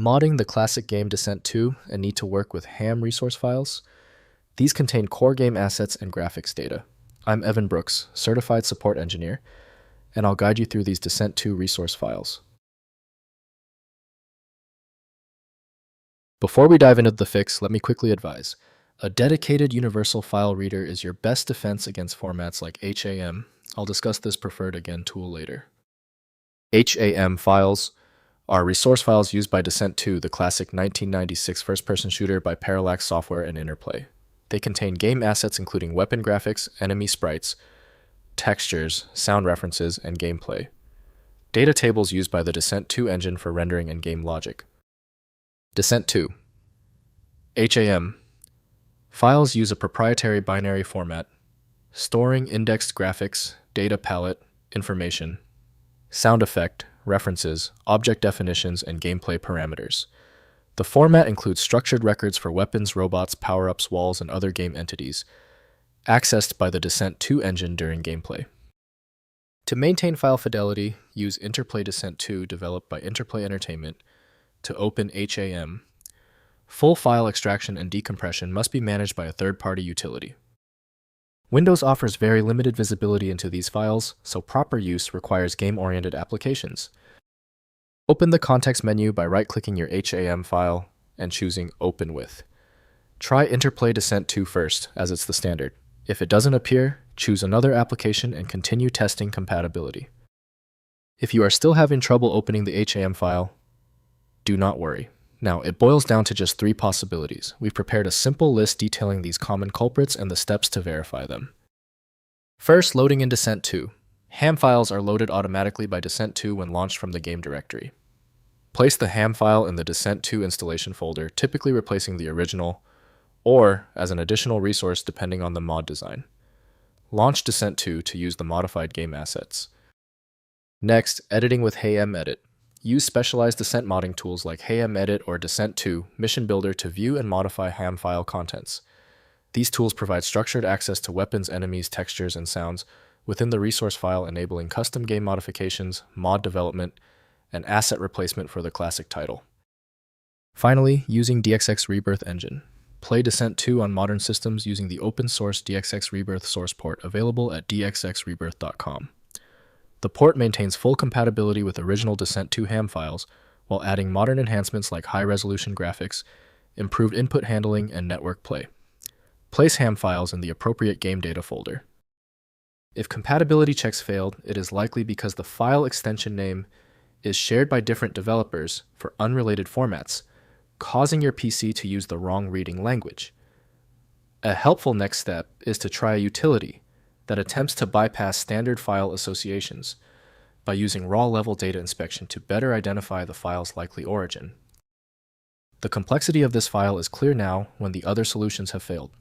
Modding the classic game Descent 2 and need to work with HAM resource files? These contain core game assets and graphics data. I'm Evan Brooks, Certified Support Engineer, and I'll guide you through these Descent 2 resource files. Before we dive into the fix, let me quickly advise. A dedicated universal file reader is your best defense against formats like HAM. I'll discuss this preferred again tool later. HAM files are resource files used by Descent 2, the classic 1996 first-person shooter by Parallax Software and Interplay. They contain game assets including weapon graphics, enemy sprites, textures, sound references, and gameplay. Data tables used by the Descent 2 engine for rendering and game logic. Descent 2. HAM. Files use a proprietary binary format, storing indexed graphics, data palette, information, sound effect, references, object definitions, and gameplay parameters. The format includes structured records for weapons, robots, power-ups, walls, and other game entities, accessed by the Descent 2 engine during gameplay. To maintain file fidelity, use Interplay Descent 2 developed by Interplay Entertainment to open HAM. Full file extraction and decompression must be managed by a third-party utility. Windows offers very limited visibility into these files, so proper use requires game-oriented applications. Open the context menu by right-clicking your HAM file and choosing Open With. Try Interplay Descent 2 first, as it's the standard. If it doesn't appear, choose another application and continue testing compatibility. If you are still having trouble opening the HAM file, do not worry. Now, it boils down to just 3 possibilities. We've prepared a simple list detailing these common culprits and the steps to verify them. First, loading in Descent 2. HAM files are loaded automatically by Descent 2 when launched from the game directory. Place the HAM file in the Descent 2 installation folder, typically replacing the original, or as an additional resource depending on the mod design. Launch Descent 2 to use the modified game assets. Next, editing with HAMEdit. Use specialized Descent modding tools like HAMEdit or Descent 2 Mission Builder to view and modify HAM file contents. These tools provide structured access to weapons, enemies, textures, and sounds within the resource file, enabling custom game modifications, mod development, and asset replacement for the classic title. Finally, using DXX-Rebirth engine. Play Descent 2 on modern systems using the open-source DXX-Rebirth source port available at DXX-Rebirth.com. The port maintains full compatibility with original Descent 2 HAM files, while adding modern enhancements like high-resolution graphics, improved input handling, and network play. Place HAM files in the appropriate game data folder. If compatibility checks failed, it is likely because the file extension name is shared by different developers for unrelated formats, causing your PC to use the wrong reading language. A helpful next step is to try a utility that attempts to bypass standard file associations by using raw-level data inspection to better identify the file's likely origin. The complexity of this file is clear now when the other solutions have failed.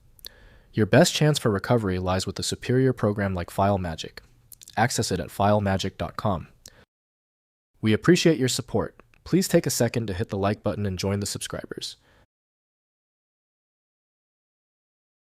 Your best chance for recovery lies with a superior program like FileMagick. Access it at filemagick.com. We appreciate your support. Please take a second to hit the like button and join the subscribers.